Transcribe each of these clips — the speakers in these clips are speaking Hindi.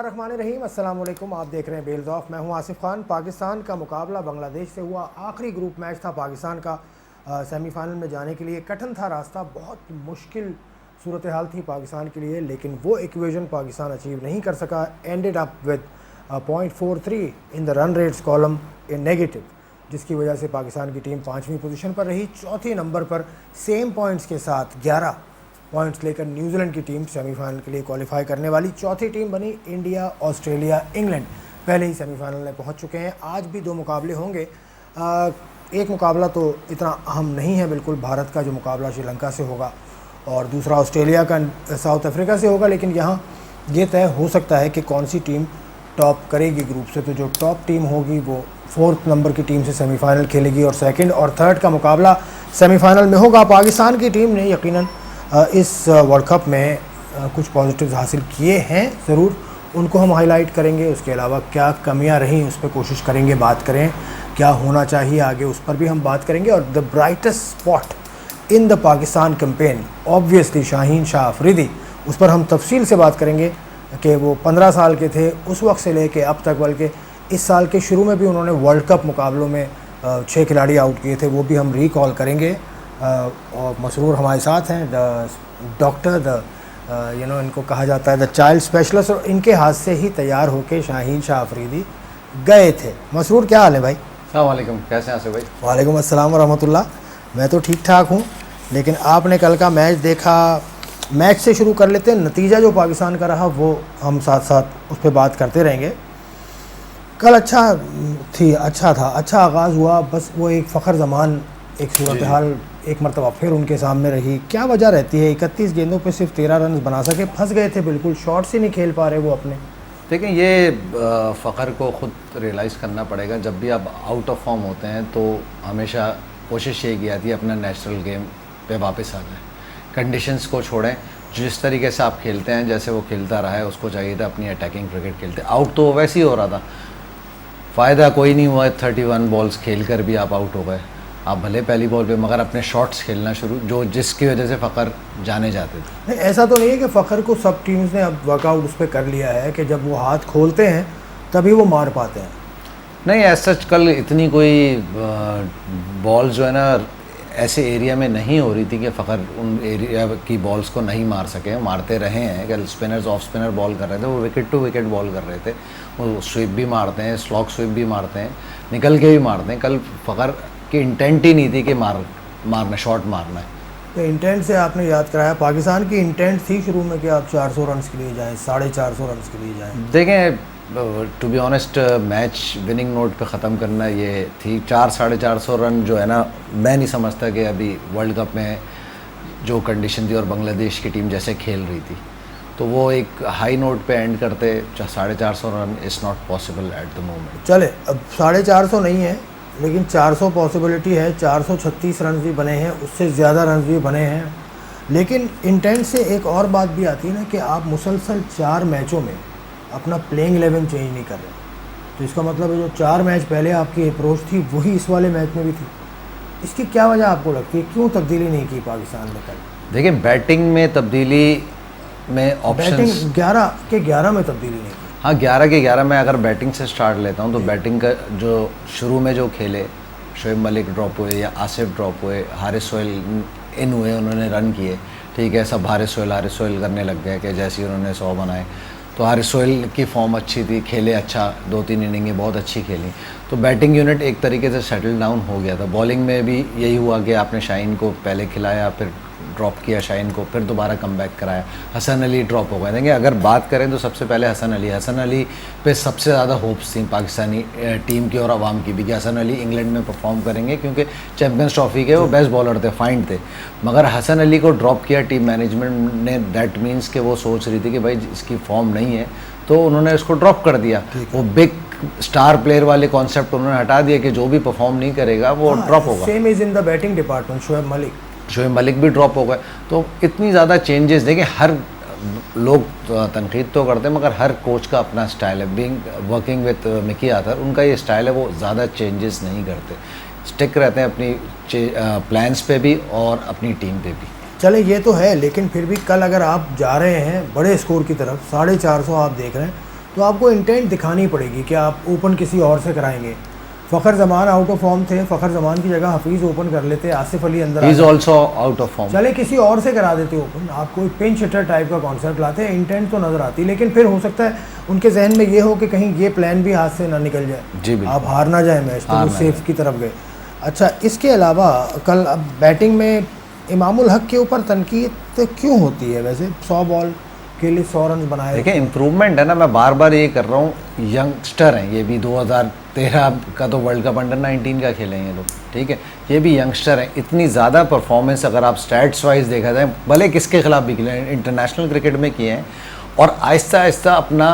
बिस्मिल्लाहिर्रहमानिर्रहीम, अस्सलाम वालेकुम। आप देख रहे हैं बेल्स ऑफ। मैं हूं आसिफ खान। पाकिस्तान का मुकाबला बांग्लादेश से हुआ। आखिरी ग्रुप मैच था पाकिस्तान का। सेमीफाइनल में जाने के लिए कठिन था रास्ता, बहुत मुश्किल सूरत हाल थी पाकिस्तान के लिए, लेकिन वो इक्वेशन पाकिस्तान अचीव नहीं कर सका। Ended up with .43 in the run rates column in negative, जिसकी वजह से पाकिस्तान की टीम 5वीं पोजीशन पर रही। चौथे नंबर पर सेम पॉइंट्स के साथ 11 पॉइंट्स लेकर न्यूजीलैंड की टीम सेमीफाइनल के लिए क्वालिफाई करने वाली चौथी टीम बनी। इंडिया, ऑस्ट्रेलिया, इंग्लैंड पहले ही सेमीफाइनल में पहुंच चुके हैं। आज भी दो मुकाबले होंगे। एक मुकाबला तो इतना अहम नहीं है बिल्कुल, भारत का जो मुकाबला श्रीलंका से होगा और दूसरा ऑस्ट्रेलिया का साउथ अफ्रीका से होगा। लेकिन यहाँ ये तय हो सकता है कि कौन सी टीम टॉप करेगी ग्रुप से। तो जो टॉप टीम होगी वो 4th नंबर की टीम से सेमीफाइनल खेलेगी और 2nd और 3rd का मुकाबला सेमीफाइनल में होगा। पाकिस्तान की टीम ने यकीनन इस वर्ल्ड कप में कुछ पॉजिटिव्स हासिल किए हैं, ज़रूर उनको हम हाईलाइट करेंगे। उसके अलावा क्या कमियां रहीं उस पर कोशिश करेंगे बात करें, क्या होना चाहिए आगे उस पर भी हम बात करेंगे। और the brightest spot in the Pakistan campaign obviously Shaheen Shah Afridi, उस पर हम तफसील से बात करेंगे कि वो 15 साल के थे उस वक्त से लेके अब तक, बल्कि इस साल के शुरू में भी उन्होंने वर्ल्ड कप मुकाबलों में 6 खिलाड़ी आउट किए थे, वो भी हम रिकॉल करेंगे। और मसरूर हमारे साथ हैं, द डॉक्टर, इनको कहा जाता है द चाइल्ड स्पेशलिस्ट, और इनके हाथ से ही तैयार होके शाहीन शाह अफरीदी गए थे। मसरूर, क्या हाल है भाई? अस्सलाम वालेकुम, कैसे हैं आसिफ भाई? वालेकुम अस्सलाम वरहमतुल्लाह। मैं तो ठीक ठाक हूँ, लेकिन आपने कल का मैच देखा। मैच से शुरू कर लेते हैं, नतीजा जो पाकिस्तान का रहा वो हम साथ साथ उस पर बात करते रहेंगे। कल अच्छा था, अच्छा आगाज़ हुआ, बस वो एक फ़ख्र ज़मान, एक सूरत हाल एक मरतबा फिर उनके सामने रही। क्या वजह रहती है 31 गेंदों पे सिर्फ 13 रन बना सके? फंस गए थे बिल्कुल, शॉट्स ही नहीं खेल पा रहे वो अपने। देखें, ये फ़ख्र को ख़ुद रियलाइज़ करना पड़ेगा। जब भी आप आउट ऑफ फॉर्म होते हैं तो हमेशा कोशिश ये की जाती है अपना नेचुरल गेम पे वापस आ जाए, कंडीशंस को छोड़ें। जिस तरीके से आप खेलते हैं, जैसे वो खेलता रहा है, उसको चाहिए था अपनी अटैकिंग क्रिकेट खेलते। आउट तो वैसे ही हो रहा था, फ़ायदा कोई नहीं हुआ। 31 बॉल्स खेल कर भी आप आउट हो गए। आप भले पहली बॉल पे, मगर अपने शॉट्स खेलना शुरू, जिसकी वजह से फ़ख्र जाने जाते थे। नहीं, ऐसा तो नहीं है कि फ़ख्र को सब टीम्स ने अब वर्कआउट उस पर कर लिया है कि जब वो हाथ खोलते हैं तभी वो मार पाते हैं। नहीं, ऐसा कल इतनी कोई बॉल जो है ना ऐसे एरिया में नहीं हो रही थी कि फ़ख्र उन एरिया की बॉल्स को नहीं मार सके। मारते रहे हैं। कल स्पिनर्स ऑफ स्पिनर बॉल कर रहे थे, वो विकेट टू विकेट बॉल कर रहे थे। वो स्वीप भी मारते हैं, स्लॉग स्वीप भी मारते हैं, निकल के भी मारते हैं। कल फ़ख्र की इंटेंट ही नहीं थी कि मारना शॉट मारना है। तो इंटेंट से आपने याद कराया, पाकिस्तान की इंटेंट थी शुरू में कि आप 400 रन के लिए जाएँ, 450 रन के लिए जाएँ। देखें, to be honest, match winning note पे ख़त्म करना ये थी। 400-450 रन जो है ना, मैं नहीं समझता कि अभी वर्ल्ड कप में जो कंडीशन थी और बांग्लादेश की टीम जैसे खेल रही थी, तो वो एक हाई नोट पे एंड करते 450 run is not possible at the moment. चले, अब 450 नहीं है, लेकिन 400 पॉसिबिलिटी है। 436 रन भी बने हैं, उससे ज़्यादा रन भी बने हैं। लेकिन इंटेंट से एक और बात भी आती है ना कि आप मुसलसल 4 मैचों में अपना प्लेइंग 11 चेंज नहीं कर रहे, तो इसका मतलब है जो 4 मैच पहले आपकी अप्रोच थी वही इस वाले मैच में भी थी। इसकी क्या वजह आपको लगती है, क्यों तब्दीली नहीं की पाकिस्तान ने कल? देखिए, बैटिंग में तब्दीली में ऑप्शंस, बैटिंग 11 के 11 में तब्दीली नहीं की। हाँ, 11 के 11 में अगर बैटिंग से स्टार्ट लेता हूँ तो बैटिंग का जो शुरू में जो खेले, शोएब मलिक ड्रॉप हुए या आसिफ ड्रॉप हुए, हारिस सोहेल इन हुए, उन्होंने रन किए, ठीक है, सब हारिस सोहेल करने लग गए कि जैसे ही उन्होंने 100 बनाए। तो हारिस सोहेल की फॉर्म अच्छी थी, खेले अच्छा, 2-3 इनिंगें बहुत अच्छी खेली, तो बैटिंग यूनिट एक तरीके से सेटल डाउन हो गया था। बॉलिंग में भी यही हुआ कि आपने शाहीन को पहले खिलाया, फिर ड्रॉप किया शाहीन को, फिर दोबारा कम बैक कराया। हसन अली ड्रॉप हो गए। देखिए, अगर बात करें तो सबसे पहले हसन अली पे सबसे ज़्यादा होप्स थी पाकिस्तानी टीम की और आवाम की भी कि हसन अली इंग्लैंड में परफॉर्म करेंगे, क्योंकि चैम्पियंस ट्रॉफी के वो बेस्ट बॉलर थे, फाइंड थे। मगर हसन अली को ड्रॉप किया टीम मैनेजमेंट ने, दैट मीन्स कि वो सोच रही थी कि भाई इसकी फॉर्म नहीं है, तो उन्होंने उसको ड्रॉप कर दिया। वो बिग स्टार प्लेयर वाले कॉन्सेप्ट उन्होंने हटा दिया कि जो भी परफॉर्म नहीं करेगा वो ड्रॉप होगा। Same is in the batting department, Shoaib Malik भी ड्रॉप हो गए। तो इतनी ज़्यादा चेंजेस, देखिए, हर लोग तनकीद तो करते हैं, मगर हर कोच का अपना स्टाइल है। Being working with Mickey Arthur, उनका ये स्टाइल है, वो ज़्यादा चेंजेस नहीं करते, स्टिक रहते हैं अपनी प्लान्स पे भी और अपनी टीम पे भी। चले, ये तो है, लेकिन फिर भी कल अगर आप जा रहे हैं बड़े स्कोर की तरफ, 450 आप देख रहे हैं, तो आपको इंटेंट दिखानी पड़ेगी कि आप ओपन किसी और से कराएंगे। Fakhar Zaman out of form थे, फ़खर जमान की जगह हफीज़ ओपन कर लेते, आसिफ अली अंदर he is also out of form. चले किसी और से करा देते ओपन, आप कोई पिंच हिटर टाइप का कॉन्सेप्ट लाते हैं, इंटेंट तो नज़र आती, लेकिन फिर हो सकता है उनके जहन में ये हो कि कहीं ये प्लान भी हाथ से ना निकल जाए, जी बिल्कुल, आप हार ना जाए मैच, तो वो सेफ की तरफ गए। अच्छा, इसके अलावा कल अब बैटिंग में इमामुल हक के ऊपर तनकीद तो क्यों होती है? वैसे 100 बॉल के लिए 100 रन बनाए। देखिए इम्प्रूवमेंट है ना, मैं बार बार ये कर रहा हूँ, यंगस्टर हैं ये भी, 2013 का तो वर्ल्ड कप अंडर 19 का खेले हैं ये लोग, ठीक है, ये भी यंगस्टर हैं। इतनी ज़्यादा परफॉर्मेंस अगर आप स्टैट्स वाइज देखा जाए, भले किसके खिलाफ भी खेले, इंटरनेशनल क्रिकेट में किए हैं, और आहिस्ता आहिस्ता अपना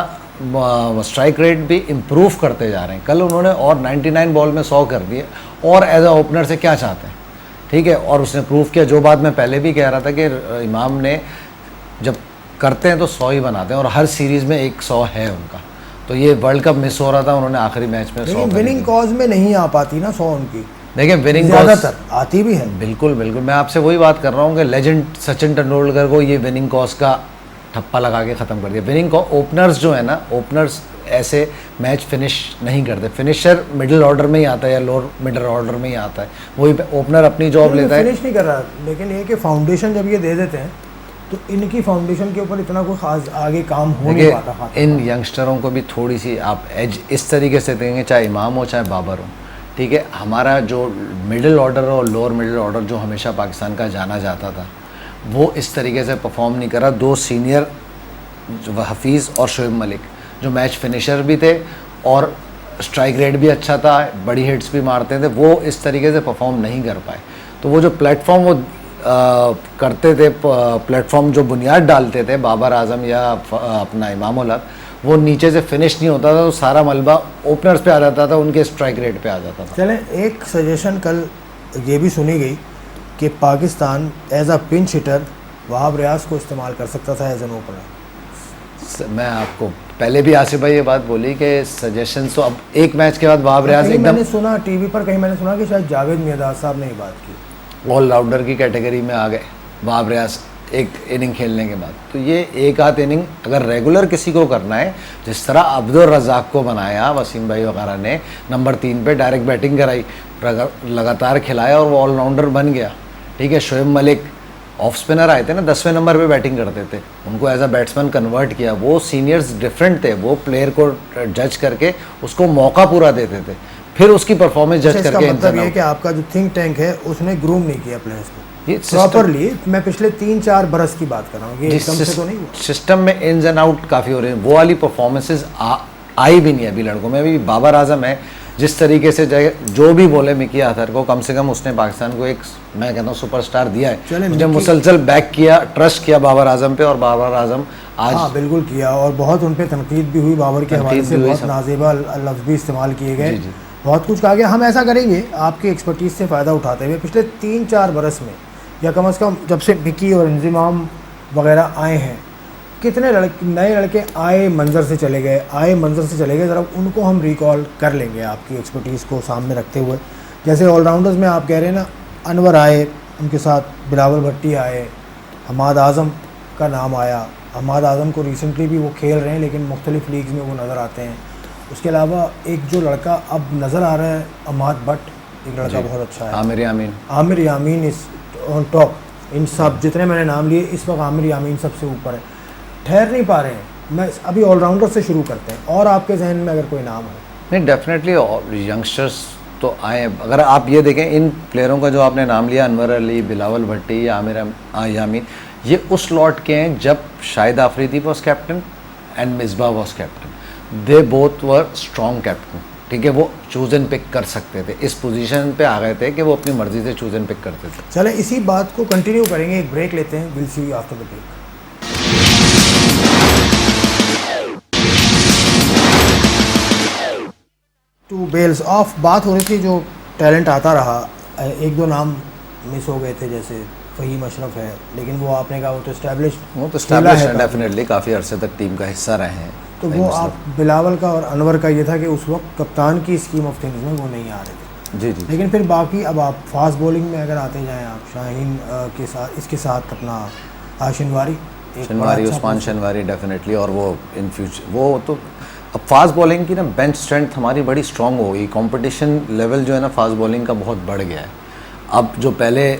स्ट्राइक रेट भी इम्प्रूव करते जा रहे हैं। कल उन्होंने और 99 बॉल में 100 कर दिए, और एज अ ओपनर से क्या चाहते हैं, ठीक है। और उसने प्रूव किया, जो बात मैं पहले भी कह रहा था कि इमाम ने जब करते हैं तो 100 ही बनाते हैं, और हर सीरीज़ में एक 100 है उनका। तो ये वर्ल्ड कप मिस हो रहा था, उन्होंने आखिरी मैच में 100 विनिंग कॉज में नहीं आ पाती ना 100 उनकी। देखिए विनिंग ज़्यादातर आती भी है। बिल्कुल बिल्कुल, मैं आपसे वही बात कर रहा हूँ कि लेजेंड सचिन तेंदुलकर को ये विनिंग कॉज का ठप्पा लगा के ख़त्म कर दिया। विनिंग ओपनर्स जो है ना, ओपनर्स ऐसे मैच फिनिश नहीं करते। फिनिशर मिडिल ऑर्डर में ही आता है या लोअर मिडिल ऑर्डर में ही आता है, वही ओपनर अपनी जॉब लेता है। फिनिश नहीं कर रहा, लेकिन ये कि फाउंडेशन जब ये दे देते हैं तो इनकी फाउंडेशन के ऊपर इतना कोई खास आगे काम हो नहीं पाता। इन यंगस्टरों को भी थोड़ी सी आप एज इस तरीके से देंगे, चाहे इमाम हो चाहे बाबर हो, ठीक है। हमारा जो मिडिल ऑर्डर और लोअर मिडिल ऑर्डर जो हमेशा पाकिस्तान का जाना जाता था, वो इस तरीके से परफॉर्म नहीं करा। 2 सीनियर हफीज़ और शोएब मलिक जो मैच फिनिशर भी थे और स्ट्राइक रेट भी अच्छा था, बड़ी हिट्स भी मारते थे, वो इस तरीके से परफॉर्म नहीं कर पाए। तो वो जो प्लेटफॉर्म वो करते थे, प्लेटफॉर्म जो बुनियाद डालते थे बाबर आजम या अपना इमामुल हक, वो नीचे से फिनिश नहीं होता था, तो सारा मलबा ओपनर्स पे आ जाता था, उनके स्ट्राइक रेट पे आ जाता था। चलें, एक सजेशन कल ये भी सुनी गई कि Pakistan as a pinch hitter Wahab Riaz को इस्तेमाल कर सकता था एज एन ओपनर। मैं आपको पहले भी आसिफ भाई ये बात बोली कि सजेशन तो अब एक मैच के बाद वहाब रियाज एकदम, मैंने सुना टीवी पर, कहीं मैंने सुना कि शायद जावेद मियादाद साहब ने ये बात की, ऑलराउंडर की कैटेगरी में आ गए वहाब रियाज एक इनिंग खेलने के बाद। तो ये एक आध इनिंग अगर रेगुलर किसी को करना है, जिस तरह अब्दुल रज़ाक को बनाया वसीम भाई वगैरह ने, नंबर 3 पे डायरेक्ट बैटिंग कराई, लगातार खिलाया और वो ऑलराउंडर बन गया, ठीक है। शोएब मलिक ऑफ स्पिनर आए थे ना, 10वें नंबर पे बैटिंग करते थे, उनको एज अ बैट्समैन कन्वर्ट किया। वो सीनियर्स डिफरेंट थे, वो प्लेयर को जज करके उसको मौका पूरा देते थे, फिर उसकी परफॉर्मेंस जज करके। मतलब ये कि आपका जो थिंक टैंक है उसने ग्रूम नहीं किया प्लेयर्स को प्रॉपरली। मैं पिछले 3-4 बरस की बात कर रहा हूँ, ये एकदम से तो नहीं हुआ। सिस्टम में इन्स एंड आउट काफ़ी हो रहे हैं, वो वाली परफॉर्मेंसेज आई भी नहीं अभी लड़कों में। अभी बाबर आजम है, जिस तरीके से जो भी बोले मिकी आथर को, कम से कम उसने पाकिस्तान को एक, मैं कहता हूँ, सुपरस्टार दिया है। उसने मुसलसल बैक किया, ट्रस्ट किया बाबर आजम पे, और बाबर आजम आज, हाँ बिल्कुल किया, और बहुत उन पर तनकीद भी हुई बाबर के हवाले से, बहुत नाजेबा लफ्ज़ भी इस्तेमाल किए गए, बहुत कुछ कहा गया। हम ऐसा करेंगे आपकी एक्सपर्टीज़ से फ़ायदा उठाते हुए, पिछले 3-4 बरस में, या कम से कम जब से मिकी और इंज़िमाम वगैरह आए हैं, कितने नए लड़के आए मंजर से चले गए, ज़रा उनको हम रिकॉल कर लेंगे आपकी एक्सपर्टीज़ को सामने रखते हुए। जैसे ऑलराउंडर्स में आप कह रहे हैं ना, अनवर आए, उनके साथ बिलावल भट्टी आए, हमाद आज़म का नाम आया। हमाद आज़म को रिसेंटली भी वो खेल रहे हैं, लेकिन मुख्तलिफ लीग्स में वो नज़र आते हैं। उसके अलावा एक जो लड़का अब नज़र आ रहा है, अमाद भट्ट, एक लड़का बहुत अच्छा है, आमिर यामीन इस ऑन टॉप। इन सब जितने मैंने नाम लिए, इस वक्त आमिर यामीन सबसे ऊपर है, ठहर नहीं पा रहे हैं। मैं अभी ऑलराउंडर से शुरू करते हैं, और आपके जहन में अगर कोई नाम हो? नहीं, डेफिनेटली यंगस्टर्स तो आए। अगर आप ये देखें, इन प्लेयरों का जो आपने नाम लिया, अनवर अली, बिलावल भट्टी, आमिर यामीन, ये उस लॉट के हैं जब Shahid Afridi was captain and Misbah was captain. They both were strong captain, ठीक है। वो चूज एंड पिक कर सकते थे, इस पोजीशन पे आ गए थे कि वो अपनी मर्जी से चूज एंड पिक करते थे। चलें, इसी बात को कंटिन्यू करेंगे, एक ब्रेक लेते हैं, will see you after the break. To Bells Off बात हो रही थी, जो टैलेंट आता रहा, 1-2 नाम मिस हो गए थे, जैसे फ़हीम अशरफ है, लेकिन वो आपने कहा वो तो एस्टैब्लिश्ड है, डेफिनेटली काफ़ी अरसे तक टीम का हिस्सा रहे हैं। तो वो आप बिलावल का और अनवर का ये था कि उस वक्त कप्तान की स्कीम ऑफ थिंग्स में वो नहीं आ रहे थे, जी। लेकिन फिर बाकी अब आप फास्ट बॉलिंग में अगर आते जाएँ, आप शाहीन के साथ, इसके साथ अपना शनवारी, उस्मान शनवारी डेफिनेटली, और वो इन फ्यूचर वो तो अब फास्ट बॉलिंग की ना बेंच स्ट्रेंथ हमारी बड़ी स्ट्रांग हो गई, कंपटीशन लेवल जो है ना फास्ट बॉलिंग का बहुत बढ़ गया है। अब जो पहले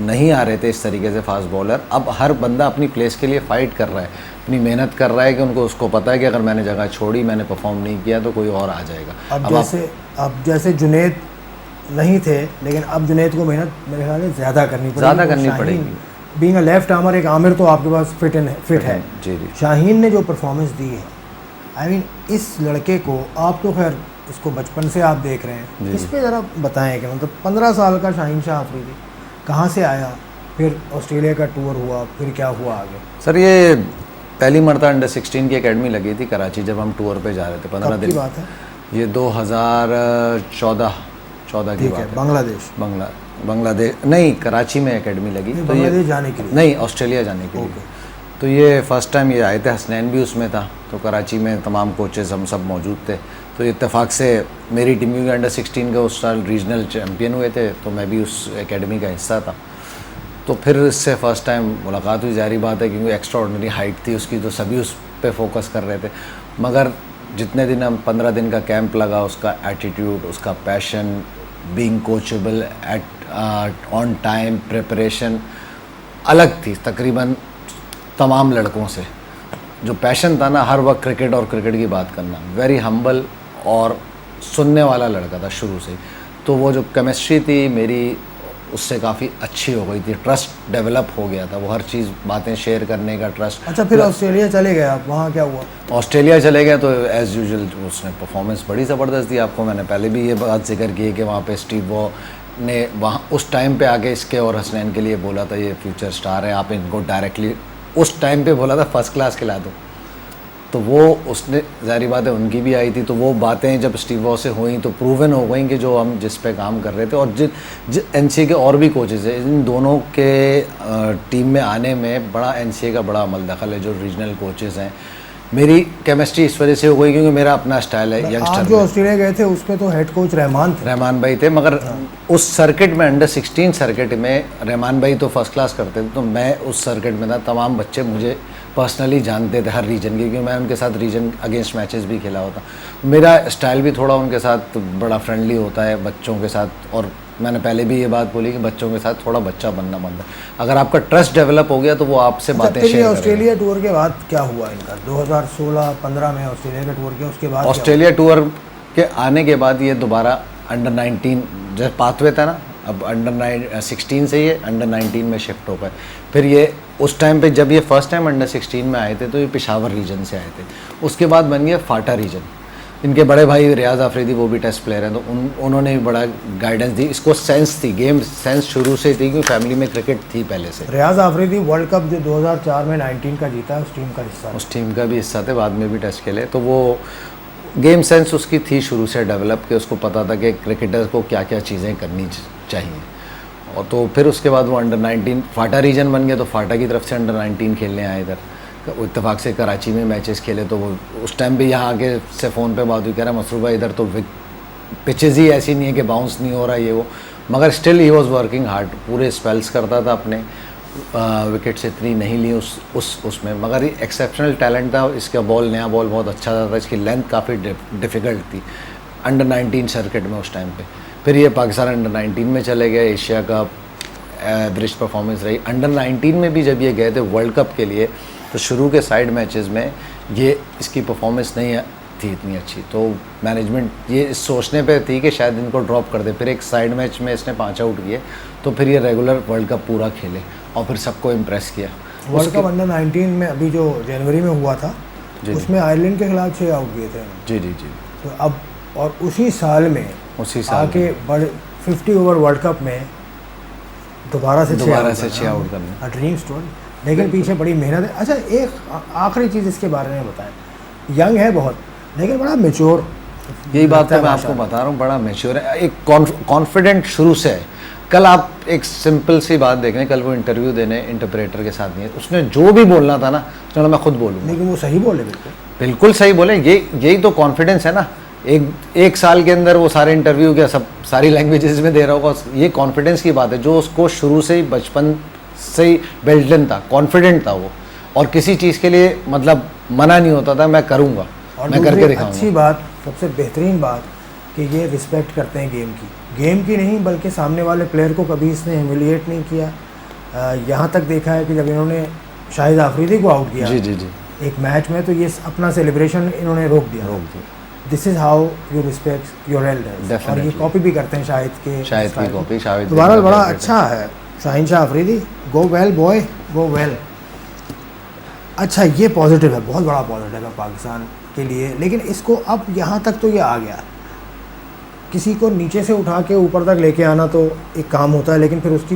नहीं आ रहे थे इस तरीके से फास्ट बॉलर, अब हर बंदा अपनी प्लेस के लिए फ़ाइट कर रहा है, अपनी मेहनत कर रहा है कि उनको उसको पता है कि अगर मैंने जगह छोड़ी, मैंने परफॉर्म नहीं किया तो कोई और आ जाएगा। अब जैसे जुनैद नहीं थे, लेकिन अब जुनैद को मेहनत मेरे ख्याल से ज़्यादा करनी पड़ेगी। बीइंग अ लेफ्ट आर्मर, एक आमिर तो आपके पास फिट है। जी जी। शाहीन ने जो परफॉर्मेंस दी है, आई मीन इस लड़के को, आप तो खैर इसको बचपन से आप देख रहे हैं, इस पे ज़रा बताएं कि मतलब 15 साल का शाहीन शाह अफरीदी कहाँ से आया, फिर ऑस्ट्रेलिया का टूर हुआ, फिर क्या हुआ आगे? सर ये पहली मरतबा अंडर 16 की एकेडमी लगी थी कराची, जब हम टूर पे जा रहे थे 15 दिन की बात है। ये 2014 की बात है। बांग्लादेश नहीं, कराची में एकेडमी लगी। तो बांग्लादेश जाने के लिए नहीं, ऑस्ट्रेलिया जाने के लिए। तो ये फर्स्ट टाइम ये आए थे, हसनैन भी उसमें था, तो कराची में तमाम कोचेस हम सब मौजूद थे। तो इत्तेफाक से मेरी टीम भी अंडर 16 का उस साल रीजनल चैम्पियन हुए थे, तो मैं भी उस एकेडमी का हिस्सा था। तो फिर इससे फ़र्स्ट टाइम मुलाकात हुई, जारी बात है क्योंकि एक्स्ट्रा ऑर्डिनरी हाइट थी उसकी, तो सभी उस पे फोकस कर रहे थे। मगर जितने दिन हम 15 दिन का कैंप लगा, उसका एटीट्यूड, उसका passion, being coachable at on time, preparation अलग थी तकरीबन तमाम लड़कों से। जो पैशन था ना हर वक्त क्रिकेट और क्रिकेट की बात करना, वेरी हम्बल और सुनने वाला लड़का था शुरू से ही। तो वो जो केमिस्ट्री थी मेरी उससे काफ़ी अच्छी हो गई थी, ट्रस्ट डेवलप हो गया था, वो हर चीज़ बातें शेयर करने का ट्रस्ट। अच्छा, फिर ऑस्ट्रेलिया चले गए आप, वहाँ क्या हुआ? ऑस्ट्रेलिया चले गए तो एज़ यूजुअल उसने परफॉर्मेंस बड़ी ज़बरदस्त दी। आपको मैंने पहले भी ये बात जिक्र की है कि वहाँ पे स्टीव वॉ ने वहाँ उस टाइम पे आके इसके और हसनैन के लिए बोला था ये फ्यूचर स्टार है, आप इनको डायरेक्टली उस टाइम पे बोला था फर्स्ट क्लास खिला दो। तो वो उसने ज़ाहिर बात है उनकी भी आई थी, तो वो बातें जब स्टीव वॉ से हुई तो प्रूवन हो गई कि जो हम जिस पे काम कर रहे थे, और एनसीए के और भी कोचेज़ हैं, इन दोनों के टीम में आने में बड़ा एनसीए का बड़ा अमल दखल है। जो रीजनल कोचेज़ हैं, मेरी केमिस्ट्री इस वजह से हो गई क्योंकि मेरा अपना स्टाइल है यंगस्टर। आप जो ऑस्ट्रेलिया गए थे उसमें तो हेड कोच रहमान भाई थे, मगर उस सर्किट में अंडर 16 सर्किट में रहमान भाई तो फर्स्ट क्लास करते थे, तो मैं उस सर्किट में था। तमाम बच्चे मुझे पर्सनली जानते थे हर रीजन के, क्योंकि मैं उनके साथ रीजन अगेंस्ट मैचेस भी खेला होता। मेरा स्टाइल भी थोड़ा उनके साथ बड़ा फ्रेंडली होता है बच्चों के साथ, और मैंने पहले भी ये बात बोली कि बच्चों के साथ थोड़ा बच्चा बनना बनता है। अगर आपका ट्रस्ट डेवलप हो गया तो वो आपसे बातें शेयर करेंगे। ऑस्ट्रेलिया टूर के बाद क्या हुआ इनका? 2016-15 में ऑस्ट्रेलिया का टूर किया, उसके बाद ऑस्ट्रेलिया टूर के आने के बाद ये दोबारा अंडर 19 जब पाथवे था ना, अब अंडर 16 से ये अंडर 19 में शिफ्ट हो गए। फिर ये उस टाइम पे जब ये फर्स्ट टाइम अंडर 16 में आए थे तो ये पेशावर रीजन से आए थे, उसके बाद बन गया फाटा रीजन। इनके बड़े भाई रियाज आफरीदी वो भी टेस्ट प्लेयर हैं, तो उन्होंने भी बड़ा गाइडेंस दी। इसको सेंस थी, गेम सेंस शुरू से थी क्योंकि फैमिली में क्रिकेट थी पहले से। रियाज आफरीदी वर्ल्ड कप जो 2004 में 19 का जीता, उस टीम का हिस्सा, उस टीम का भी हिस्सा थे, बाद में भी टेस्ट खेले। तो वो गेम सेंस उसकी थी शुरू से डेवलप के, उसको पता था कि क्रिकेटर को क्या क्या चीज़ें करनी चाहिए। और तो फिर उसके बाद वो अंडर 19 फाटा रीजन बन गया, तो फाटा की तरफ से अंडर 19 खेलने आए इधर। इत्तेफाक से कराची में मैचेस खेले, तो वो उस टाइम भी यहाँ आके से फ़ोन पे बात हुई, कह रहा मसरूफ भाई इधर तो पिचेज़ ही ऐसी नहीं है कि बाउंस नहीं हो रहा ये वो, मगर still he was working hard, पूरे स्पेल्स करता था अपने। विकेट्स इतनी नहीं ली उसमें, मगर एक्सेप्शनल टैलेंट था इसका। बॉल नया बॉल बहुत अच्छा था, इसकी लेंथ काफ़ी डिफ़िकल्ट थी अंडर 19 सर्किट में उस टाइम पे। फिर ये पाकिस्तान अंडर 19 में चले गए, एशिया कप एवरेज परफॉर्मेंस रही। अंडर 19 में भी जब ये गए थे वर्ल्ड कप के लिए, तो शुरू के साइड मैचेस में ये इसकी परफॉर्मेंस नहीं थी इतनी अच्छी, तो मैनेजमेंट ये इस सोचने पे थी कि शायद इनको ड्रॉप कर दे। फिर एक साइड मैच में इसने 5 आउट किए, तो फिर ये रेगुलर वर्ल्ड कप पूरा खेले और फिर सबको इम्प्रेस किया। वर्ल्ड कप अंडर 19 में अभी जो जनवरी में हुआ था, उसमें आयरलैंड के खिलाफ 6 आउट किए थे। जी जी जी। तो अब और उसी साल आके बड़े 50 ओवर वर्ल्ड कप में दोबारा से 6 आउट करना, ड्रीम स्टोरी, लेकिन पीछे बड़ी मेहनत है। अच्छा, एक आखिरी चीज़ इसके बारे में बताएं, यंग है बहुत लेकिन बड़ा मैच्योर, यही बात है मैं आपको बता रहा हूँ, बड़ा मैच्योर है, एक कॉन्फिडेंट शुरू से है। कल आप एक सिंपल सी बात देखें, कल वो इंटरव्यू देने इंटरप्रेटर के साथ नहीं है, उसने जो भी बोलना था ना, चलो मैं खुद बोलूँगा, लेकिन वो सही बोले, बिल्कुल सही बोले। यही तो कॉन्फिडेंस है ना। एक साल के अंदर वो सारे इंटरव्यू के सब सारी लैंग्वेजेस में दे रहा होगा, ये कॉन्फिडेंस की बात है जो उसको शुरू से ही बचपन से ही बिल्ट इन था, कॉन्फिडेंट था वो, और किसी चीज़ के लिए मतलब मना नहीं होता था, मैं करूँगा। और मैं दूसरी करके दिखाऊंगा। अच्छी बात, सबसे बेहतरीन बात कि ये रिस्पेक्ट करते हैं गेम की नहीं, बल्कि सामने वाले प्लेयर को कभी इसने ह्यूमिलिएट नहीं किया। यहाँ तक देखा है कि जब इन्होंने शाहिद आफरीदी को आउट किया जी जी जी, एक मैच में, तो ये अपना सेलिब्रेशन इन्होंने रोक दिया। This is how you respect your elders. और ये कॉपी भी करते हैं शाहिद के, शाहिद की कॉपी। शाहिद दोबारा बड़ा अच्छा है Shaheen Shah Afridi, go well boy, go well. अच्छा, ये पॉजिटिव है, बहुत बड़ा पॉजिटिव है पाकिस्तान के लिए। लेकिन इसको अब यहाँ तक तो ये आ गया, किसी को नीचे से उठा के ऊपर तक लेके आना तो एक काम होता है, लेकिन फिर उसकी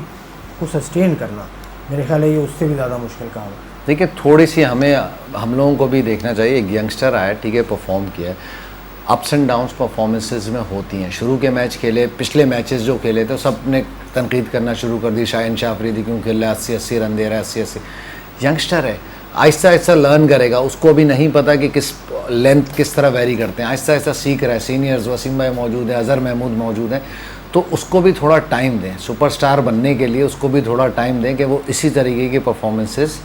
को सस्टेन करना मेरे ख्याल है ये उससे भी ज़्यादा मुश्किल काम है। देखिए, थोड़ी सी हम लोगों को भी देखना चाहिए। एक यंगस्टर आया, ठीक है, परफॉर्म किया है। अप्स एंड डाउन्स परफॉर्मेंसेस में होती हैं। शुरू के मैच खेले, पिछले मैचेस जो खेले थे सब ने तनकीद करना शुरू कर दी, शाहीन शाह अफरीदी क्यों खेल रहा है, 80-80 रन दे रहा है, 80-80। यंगस्टर है, आहिस्ता आहिस्ता लर्न करेगा। उसको भी नहीं पता कि किस लेंथ किस तरह वेरी करते हैं, आहिस्ता आहिस्ता सीख रहा है। सीनियर्स वसीम भाई मौजूद है, अज़हर महमूद मौजूद हैं, तो उसको भी थोड़ा टाइम दें। सुपरस्टार बनने के लिए उसको भी थोड़ा टाइम दें कि वो इसी तरीके की परफॉर्मेंसेस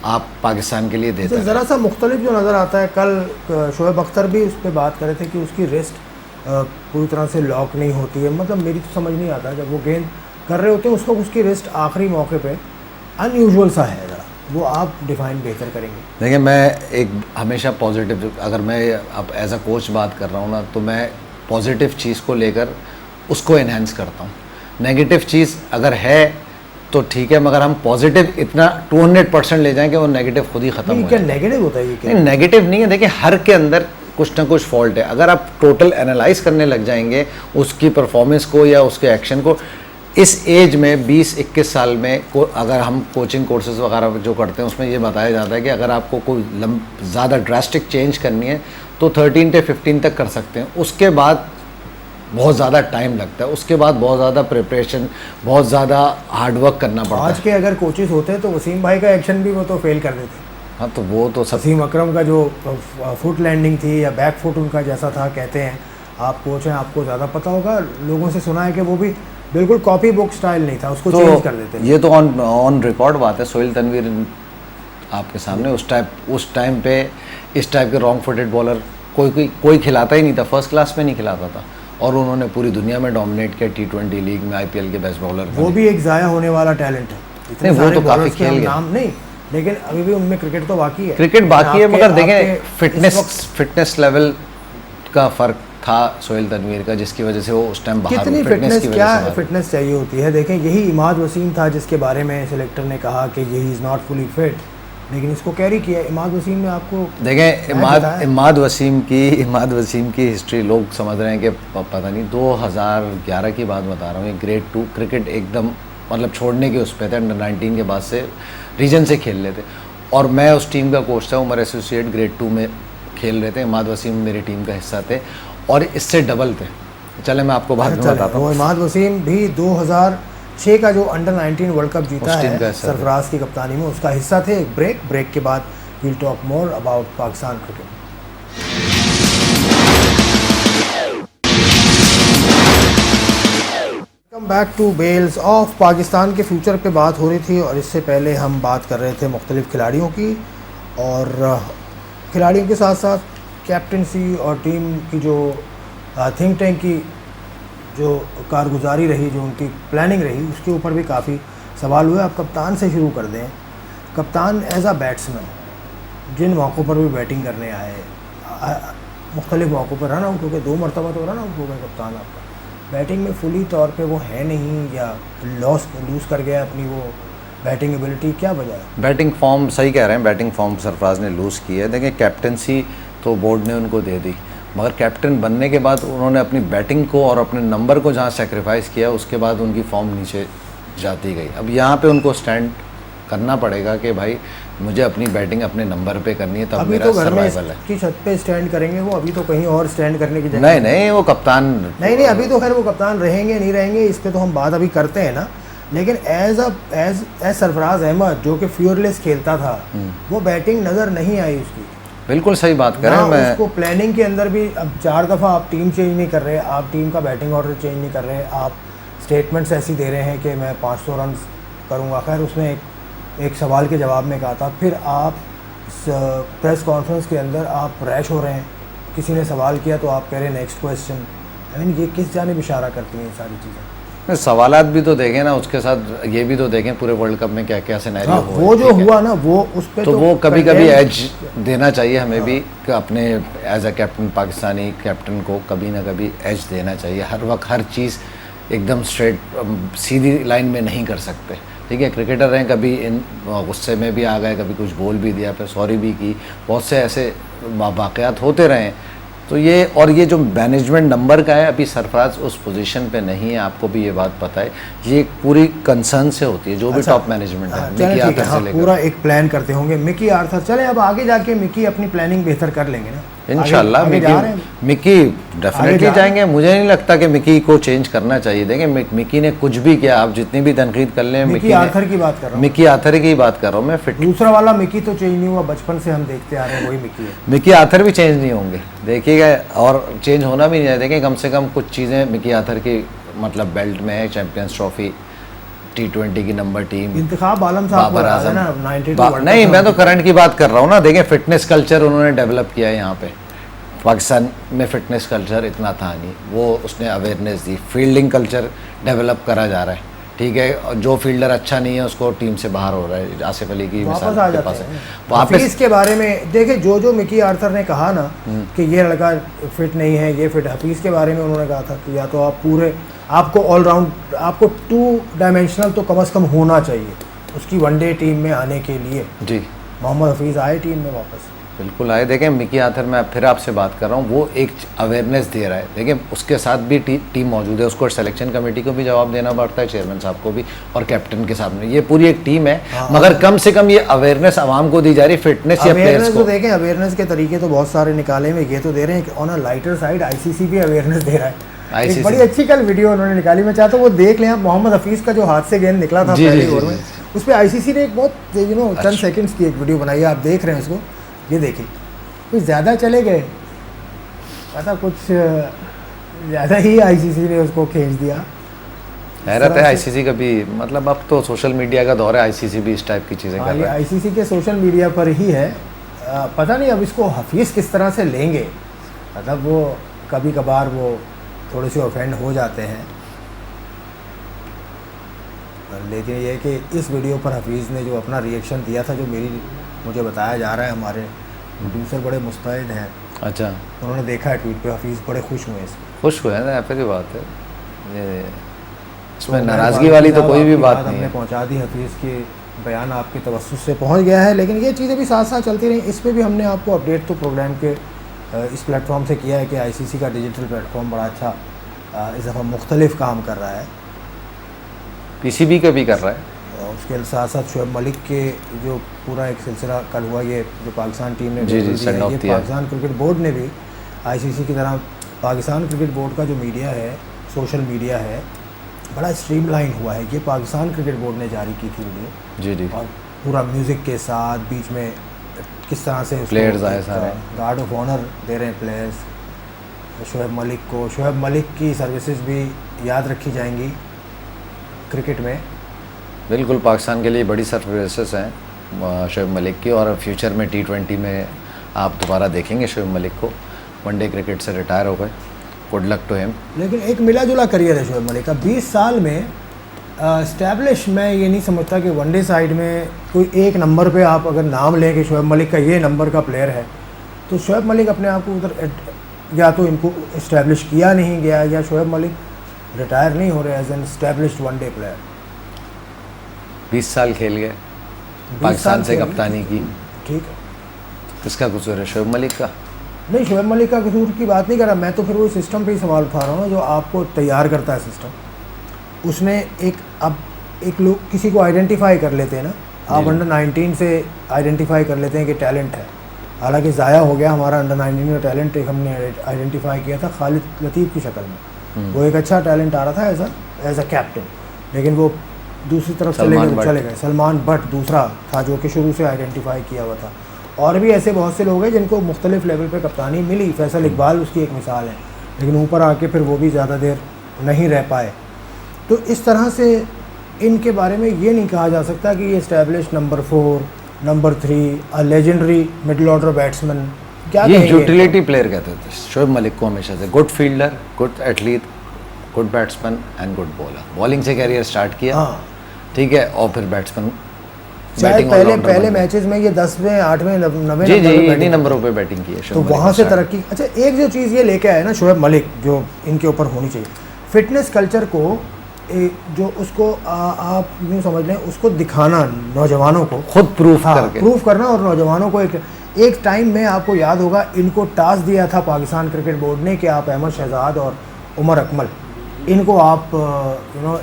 आप पाकिस्तान के लिए देते हैं। ज़रा सा मुख्तलिफ जो नज़र आता है, कल शोएब अख्तर भी उस पर बात कर रहे थे कि उसकी रिस्ट पूरी तरह से लॉक नहीं होती है। मतलब मेरी तो समझ नहीं आता, जब वो गेंद कर रहे होते हैं उस वक्त उसकी रिस्ट आखिरी मौके पे अनयूजुअल सा है। ज़रा वो आप डिफ़ाइन बेहतर करेंगे। देखिए, मैं एक हमेशा पॉजिटिव, अगर मैं अब एज अ कोच बात कर रहा हूँ ना, तो मैं पॉजिटिव चीज़ को लेकर उसको एनहेंस करता हूँ। नेगेटिव चीज़ अगर है तो ठीक है, मगर हम पॉजिटिव इतना 200% ले जाएं कि वो नेगेटिव खुद ही ख़त्म हो क्या जाए। नेगेटिव होता है ये? क्या नहीं, नेगेटिव नहीं है। देखिए, हर के अंदर कुछ ना कुछ फॉल्ट है। अगर आप टोटल एनालाइज करने लग जाएंगे उसकी परफॉर्मेंस को या उसके एक्शन को, इस एज में 20-21 साल में अगर हम कोचिंग कोर्सेज वगैरह जो करते हैं उसमें ये बताया जाता है कि अगर आपको कोई ज़्यादा ड्रास्टिक चेंज करनी है तो 13 से 15 तक कर सकते हैं। उसके बाद बहुत ज़्यादा टाइम लगता है, उसके बाद बहुत ज़्यादा प्रिपरेशन, बहुत ज़्यादा हार्डवर्क करना पड़ता है। आज के अगर कोचेस होते तो वसीम भाई का एक्शन भी वो तो फेल कर देते। हाँ, तो वो तो सब वसीम अकरम का जो फुट लैंडिंग थी या बैक फुट उनका जैसा था, कहते हैं आप कोच हैं, आपको ज़्यादा पता होगा, लोगों से सुना है कि वो भी बिल्कुल कॉपी बुक स्टाइल नहीं था, उसको चेंज कर देते। ये तो ऑन रिकॉर्ड बात है। सोहेल तनवीर आपके सामने उस टाइम पे इस टाइप के रॉन्ग फुटेड बॉलर कोई खिलाता ही नहीं था, फर्स्ट क्लास में नहीं खिलाता था, और उन्होंने पूरी दुनिया में डोमिनेट किया। T20 लीग में IPL के बेस्ट बॉलर वो भी एक ज़ाया होने वाला टैलेंट है। नहीं, वो तो काफ़ी खेल गया, नाम नहीं, लेकिन अभी भी उनमें क्रिकेट तो बाकी है। क्रिकेट बाकी है, मगर देखें फिटनेस लेवल का फ़र्क था सोहेल तनवीर का, जिसकी वजह से वो उस टाइम बाहर कितनी फिटनेस, क्या फिटनेस चाहिए होती है। देखें, यही इमाद वसीम था जिसके बारे में सिलेक्टर ने कहा कि ये इज़ नॉट फुली फिट, लेकिन इसको कैरी किया। इमाद वसीम ने आपको देखें, इमाद वसीम की हिस्ट्री लोग समझ रहे हैं कि पता नहीं, 2011 की बात बता रहा हूँ। ये ग्रेड 2 क्रिकेट एकदम मतलब छोड़ने के उस पे थे, अंडर 19 के बाद से रीजन से खेल रहे थे, और मैं उस टीम का कोच था। उमर एसोसिएट ग्रेड 2 में खेल रहे थे। इमाद वसीम मेरी टीम का हिस्सा थे और इससे डबल थे। चले मैं आपको बाद में बताता हूँ। इमाद वसीम भी 2006 का जो अंडर 19 वर्ल्ड कप जीता है सरफराज की कप्तानी में, उसका हिस्सा थे। एक ब्रेक के बाद we'll talk more about Pakistan cricket. Welcome back to Bells Off. Pakistan के फ्यूचर पे बात हो रही थी, और इससे पहले हम बात कर रहे थे मुख्तलिफ खिलाड़ियों की, और खिलाड़ियों के साथ साथ कैप्टनसी और टीम की जो थिंक टैंक की जो कारगुजारी रही, जो उनकी प्लानिंग रही, उसके ऊपर भी काफ़ी सवाल हुए। अब कप्तान से शुरू कर दें। कप्तान एज आ बैट्समैन जिन मौक़ों पर भी बैटिंग करने आए, मुख्तलिफ मौक़ों पर रन आउट हो गए, 2 मरतबा तो रन आउट हो गए कप्तान आपका। बैटिंग में फुली तौर पे वो है नहीं, या लूज़ कर गया अपनी वो बैटिंग एबिलिटी, क्या वजह है? बैटिंग फॉर्म, सही कह रहे हैं, बैटिंग फॉर्म सरफराज ने लूज़ की है। देखिए, कैप्टनसी तो बोर्ड ने उनको दे दी, मगर कैप्टन बनने के बाद उन्होंने अपनी बैटिंग को और अपने नंबर को जहाँ सेक्रीफाइस किया, उसके बाद उनकी फॉर्म नीचे जाती गई। अब यहाँ पे उनको स्टैंड करना पड़ेगा कि भाई मुझे अपनी बैटिंग अपने नंबर पे करनी है, तब मेरा सर्वाइवल है। की छत पे स्टैंड करेंगे वो, अभी तो कहीं और स्टैंड करने की जगह नहीं, वो कप्तान नहीं, अभी तो खैर वो कप्तान रहेंगे नहीं रहेंगे इस पर तो हम बात अभी करते हैं ना, लेकिन एज सरफराज अहमद जो कि फ्यूरलेस खेलता था, वो बैटिंग नज़र नहीं आई उसकी। बिल्कुल सही बात करें। मैं उसको प्लानिंग के अंदर भी, अब 4 दफ़ा आप टीम चेंज नहीं कर रहे, आप टीम का बैटिंग ऑर्डर चेंज नहीं कर रहे, आप स्टेटमेंट्स ऐसी दे रहे हैं कि मैं 500 रन करूँगा। खैर उसमें एक सवाल के जवाब में कहा था। फिर आप प्रेस कॉन्फ्रेंस के अंदर आप रैश हो रहे हैं, किसी ने सवाल किया तो आप कह रहे हैं नेक्स्ट क्वेश्चन। आई मीन ये किस जानिब इशारा करती हैं ये सारी चीज़ें? सवालात भी तो देखें ना, उसके साथ ये भी तो देखें पूरे वर्ल्ड कप में क्या क्या सिनेरियो हाँ, हुआ वो जो हुआ ना वो उस पे तो वो कभी कभी condemn- एज देना चाहिए हमें भी कि अपने as a captain, Pakistani captain को कभी ना कभी एज देना चाहिए। हर वक्त हर चीज़ एकदम स्ट्रेट सीधी लाइन में नहीं कर सकते, ठीक है। क्रिकेटर हैं, कभी इन गुस्से में भी आ गए, कभी कुछ बोल भी दिया, फिर सॉरी भी की, बहुत से ऐसे वाक़यात होते रहे। तो ये और ये जो मैनेजमेंट नंबर का है, अभी सरफराज उस पोजीशन पे नहीं है, आपको भी ये बात पता है। ये पूरी कंसर्न से होती है जो भी टॉप मैनेजमेंट है, चलें मिकी ठीक है, आर्थर हाँ, से लेकर। पूरा एक प्लान करते होंगे मिकी आर्थर। चलें अब आगे जाके मिकी अपनी प्लानिंग बेहतर कर लेंगे ना इंशाल्लाह। आगे जा रहे हैं। मिकी डेफिनेटली जाएंगे। मुझे नहीं लगता कि मिकी को चेंज करना चाहिए। देखिए मिकी ने कुछ भी किया, आप जितनी भी तनकीद कर लें, मिकी आर्थर की बात कर रहा हूँ। मिकी आर्थर की बात कर रहा हूँ मैं। फिट दूसरा वाला मिकी तो चेंज नहीं हुआ, बचपन से हम देखते आ रहे हैं वही मिकी है। मिकी आर्थर भी चेंज नहीं होंगे, देखिएगा, और चेंज होना भी नहीं है। देखें कम से कम कुछ चीज़ें मिकी आर्थर की मतलब बेल्ट में है, चैंपियंस ट्रॉफी, T20 की नंबर टीम, इंतखाब आलम साहब बाबर को आजम। ना 92 नहीं, मैं तो करंट की बात कर रहा हूँ ना। देखें फिटनेस कल्चर उन्होंने डेवलप किया है यहाँ पे। पाकिस्तान में फिटनेस कल्चर इतना था नहीं, वो उसने अवेयरनेस दी। फील्डिंग कल्चर डेवलप करा जा रहा है, ठीक है। और जो फील्डर अच्छा नहीं है उसको टीम से बाहर हो रहा है। आसिफ अली की मिसाल वापस आ आपके जाते पास है। हैं। वापस हफीज के बारे में देखें, जो मिकी आर्थर ने कहा ना कि ये लड़का फिट नहीं है, ये फिट, हफीज़ के बारे में उन्होंने कहा था कि या तो आप पूरे, आपको ऑलराउंड, आपको 2 डायमेंशनल तो कम से कम होना चाहिए उसकी वनडे टीम में आने के लिए। जी मोहम्मद हफीज़ आए टीम में वापस, बिल्कुल आए। देखें मिकी आर्थर, मैं फिर आपसे बात कर रहा हूँ, वो एक अवेयरनेस दे रहा है। देखें उसके साथ भी टीम मौजूद है, उसको सिलेक्शन कमेटी को भी जवाब देना पड़ता है, चेयरमैन साहब को भी, और कैप्टन के सामने। ये पूरी एक टीम है, मगर कम से कम ये अवेयरनेस आवाम को दी जा रही है, फिटनेस या प्लेयर्स अवेयरनेस को। तो देखें, अवेयरनेस के तरीके तो बहुत सारे निकाले हुए, ये तो दे रहे हैं कि on a lighter side ICC भी अवेयरनेस दे रहा है। एक ICC बड़ी अच्छी कल वीडियो उन्होंने निकाली, मैं चाहता हूँ वो देख लें आप। मोहम्मद हफीज़ का जो हाथ से गेंद निकला था जी, पहले जी, ओवर जी, में, उस पर आईसीसी ने एक बहुत चंद सेकंड्स की एक वीडियो बनाई है, आप देख रहे हैं उसको, ये देखिए। कुछ ज़्यादा चले गए, पता कुछ ज़्यादा ही आईसीसी ने उसको खींच दिया। हैरत है आईसीसी का भी, मतलब अब तो सोशल मीडिया का दौर है, आईसीसी भी इस टाइप की चीज़ें कर ये रहा है। आईसीसी के सोशल मीडिया पर ही है। पता नहीं अब इसको हफीज़ किस तरह से लेंगे, मतलब वो कभी कभार वो थोड़े से ऑफेंड हो जाते हैं, लेकिन ये कि इस वीडियो पर हफीज़ ने जो अपना रिएक्शन दिया था, जो मुझे बताया जा रहा है, हमारे प्रोड्यूसर बड़े मुस्तैद हैं, अच्छा, उन्होंने देखा है ट्वीट पे, हफीज़ बड़े खुश हुए इसमें। खुश हुए ना, फिर बात है ये, इसमें तो नाराज़गी वाली तो कोई भी आपकी बात नहीं हमने है। पहुंचा दी, हफीज़ के बयान आपके तवस्सुस से पहुंच गया है, लेकिन ये चीज़ें भी साथ साथ चलती रही। इस पर भी हमने आपको अपडेट तो प्रोग्राम के इस प्लेटफॉर्म से किया है कि आईसीसी का डिजिटल प्लेटफॉर्म बड़ा अच्छा इस दफ़ा मुख्तलिफ काम कर रहा है, पीसीबी का भी कर रहा है। और उसके साथ साथ शुएब मलिक के जो पूरा एक सिलसिला कल हुआ, ये जो पाकिस्तान टीम ने जी, जी, दिया, send off ये दिया। पाकिस्तान क्रिकेट बोर्ड ने भी आईसीसी की तरह, पाकिस्तान क्रिकेट बोर्ड का जो मीडिया है, सोशल मीडिया है, बड़ा स्ट्रीमलाइन हुआ है। ये पाकिस्तान क्रिकेट बोर्ड ने जारी की थी वीडियो, जी जी, और पूरा म्यूज़िक के साथ, बीच में किस तरह से Players आए सारे। गार्ड ऑफ ऑनर दे रहे हैं प्लेयर्स शुएब मलिक को। शुएब मलिक की सर्विसेज भी याद रखी जाएंगी क्रिकेट में। बिल्कुल पाकिस्तान के लिए बड़ी सर्विसेज हैं शुएब मलिक की, और फ्यूचर में T20 में आप दोबारा देखेंगे शुएब मलिक को। वनडे क्रिकेट से रिटायर हो गए, गुड लक टू हिम। लेकिन एक मिला जुला करियर है शुएब मलिक का, 20 साल में इस्टेब्लिश। मैं ये नहीं समझता कि वनडे साइड में कोई एक नंबर पे आप अगर नाम लें कि शुएब मलिक का ये नंबर का प्लेयर है, तो शुएब मलिक अपने आप को उधर या तो इनको इस्टेब्लिश किया नहीं गया, या शुएब मलिक रिटायर नहीं हो रहे as an established one day player. 20 साल खेल गए, 20 पाकिस्तान से खेल कप्तानी की, ठीक है, किसका कसूर है? शुएब मलिक का। नहीं, शुएब मलिक का कसूर की बात नहीं कर रहा मैं, तो फिर वो सिस्टम पे ही सवाल उठा रहा हूँ ना, जो आपको तैयार करता है सिस्टम। उसने एक लोग किसी को आइडेंटिफाई कर लेते हैं ना, आप अंडर 19 से आइडेंटिफाई कर लेते हैं कि टैलेंट है। हालांकि ज़ाया हो गया हमारा अंडर 19 का टैलेंट, एक हमने आइडेंटिफाई किया था खालिद लतीफ़ की शक्ल में। वो एक अच्छा टैलेंट आ रहा था एज अ कैप्टन, लेकिन वो दूसरी तरफ चले गए। सलमान बट दूसरा था जो कि शुरू से आइडेंटिफाई किया हुआ था। और भी ऐसे बहुत से लोग हैं जिनको मुख्तलिफ लेवल पे कप्तानी मिली। फैसल इकबाल उसकी एक मिसाल है, लेकिन ऊपर आके फिर वो भी ज़्यादा देर नहीं रह पाए। तो इस तरह से इनके बारे में ये नहीं कहा जा सकता कि ये establish number 4, number 3, a legendary middle order batsman, क्या ये कहेंगे? यूटिलिटी प्लेयर कहते थे शोएब मलिक को हमेशा से। Good fielder, good athlete, good batsman and good bowler. Bowling से कैरियर स्टार्ट किया, हाँ, ठीक है, और फिर बैट्समैन शायद बैटिंग पहले मैचेस में ये 10वें 8वें 9वें जी जी नंबर पे इन्हीं नंबरों पे बैटिंग की है तो शोएब मलिक वहाँ ने से start। तरक्की। अच्छा, एक जो चीज़ ये लेके आए ना शोएब मलिक, जो इनके ऊपर होनी चाहिए, फिटनेस कल्चर को जो उसको आप यूँ समझ लें, उसको दिखाना नौजवानों को, खुद प्रूफ हाँ, करके। प्रूफ करना, और नौजवानों को एक टाइम में आपको याद होगा इनको टास्क दिया था पाकिस्तान क्रिकेट बोर्ड ने कि आप अहमद शहजाद और उमर अकमल इनको आप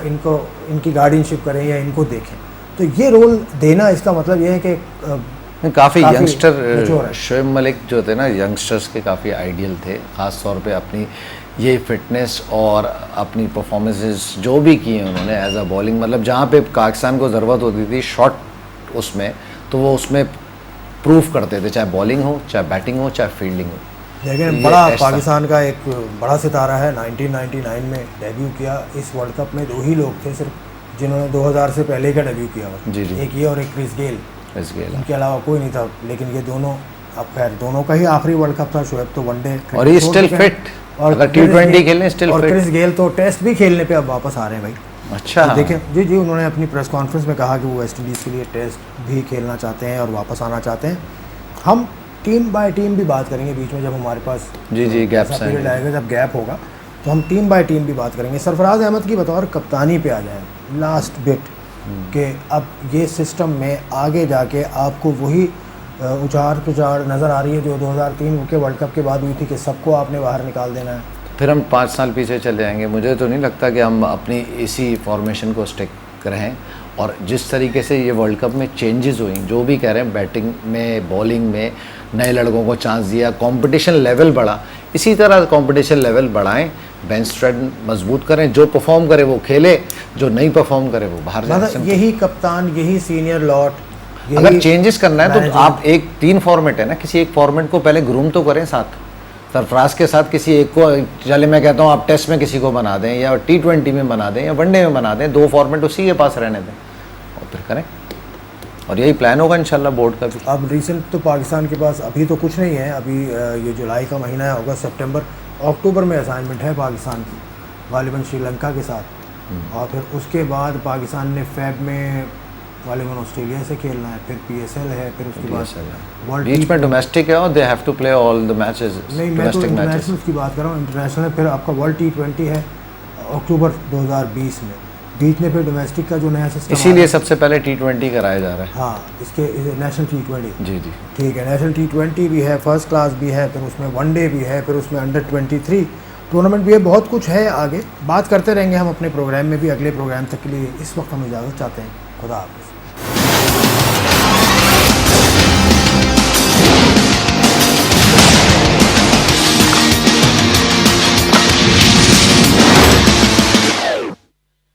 इनको इनकी गार्डियनशिप करें या इनको देखें। तो ये रोल देना, इसका मतलब ये है कि काफ़ी mature यंगस्टर है। शोएब मलिक जो थे ना, यंगस्टर्स के काफ़ी आइडियल थे, ख़ास तौर पे अपनी ये फिटनेस और अपनी परफॉर्मेंसेस जो भी की हैं उन्होंने एज अ बॉलिंग, मतलब जहाँ पे पाकिस्तान को ज़रूरत होती थी शॉट उसमें, तो वो उसमें प्रूफ करते थे, चाहे बॉलिंग हो, चाहे बैटिंग हो, चाहे फील्डिंग हो। लेकिन ये बड़ा ऐसा- पाकिस्तान का एक बड़ा सितारा है, 1999 में डेब्यू किया। इस वर्ल्ड कप में 2 ही लोग थे सिर्फ जिन्होंने 2000 से पहले का डेब्यू किया हुआ। जी, जी। एक ये और एक क्रिस गेल, इस गेल इनके अलावा कोई नहीं था। लेकिन ये दोनों, अब खैर दोनों का ही आखिरी वर्ल्ड कप था। शोएब तो वनडे और ये still fit, अगर T20 खेलें still और fit। क्रिस गेल तो टेस्ट भी खेलने पे अब वापस आ रहे हैं भाई। अच्छा, तो देखें जी जी, उन्होंने अपनी प्रेस कॉन्फ्रेंस में कहा कि वो वेस्ट इंडीज़ के लिए टेस्ट भी खेलना चाहते हैं और वापस आना चाहते हैं। हम टीम बाय टीम भी बात करेंगे बीच में, जब हमारे पास जी जी गैप्स ऐसा पीरियड आएगा, जब गैप होगा तो हम टीम बाय टीम भी बात करेंगे। सरफराज अहमद की बतौर कप्तानी पे आ जाए, लास्ट बिट कि अब ये सिस्टम में आगे जाके आपको वही उचार पुचार नज़र आ रही है जो 2003 के वर्ल्ड कप के बाद हुई थी कि सबको आपने बाहर निकाल देना है। फिर हम 5 साल पीछे चले जाएंगे। मुझे तो नहीं लगता कि हम अपनी इसी फॉर्मेशन को स्टिक रहें। और जिस तरीके से ये वर्ल्ड कप में चेंजेस हुई, जो भी कह रहे हैं, बैटिंग में, बॉलिंग में नए लड़कों को चांस दिया, कंपटीशन लेवल बढ़ा, इसी तरह कंपटीशन लेवल बढ़ाएं, बेंच स्ट्रेंथ मजबूत करें, जो परफॉर्म करे वो खेले, जो नहीं परफॉर्म करे वो बाहर जाए। मतलब यही कप्तान, यही सीनियर लॉट, अगर चेंजेस करना है तो management। आप 3 फॉर्मेट है ना, किसी एक फॉर्मेट को पहले ग्रूम तो करें साथ। सरफराज के साथ किसी एक को, चले मैं कहता हूँ आप टेस्ट में किसी को बना दें या T20 में बना दें या वनडे में बना दें, 2 फॉर्मेट उसी के पास रहने दें और फिर करें। और यही प्लान होगा इंशाल्लाह बोर्ड का भी। अब रिसेंट तो पाकिस्तान के पास अभी तो कुछ नहीं है। अभी ये जुलाई का महीना है, अगस्त सितंबर अक्टूबर में असाइनमेंट है पाकिस्तान की, गालिबन श्रीलंका के साथ। और फिर उसके बाद पाकिस्तान ने फेब में गालिबन ऑस्ट्रेलिया से खेलना है, फिर PSL है, फिर उसके बाद वर्ल्ड बीच में डोमेस्टिक है और they have to play all the matches, नहीं, मैं तो इंटरनेशनल की बात कर रहा हूँ। इंटरनेशनल फिर आपका वर्ल्ड T20 है अक्टूबर 2020 में, बीच में फिर डोमेस्टिक का जो नया सिस्टम, इसीलिए सबसे पहले T20 कराया जा रहा है। हाँ, इसके नेशनल T20 जी जी ठीक है, नेशनल T20 भी है, फर्स्ट क्लास भी है, फिर उसमें वनडे भी है, फिर उसमें अंडर 23 टूर्नामेंट भी है, बहुत कुछ है। आगे बात करते रहेंगे हम अपने प्रोग्राम में भी। अगले प्रोग्राम तक के लिए इस वक्त हम इजाज़त चाहते हैं। खुदा हाफ़िज़।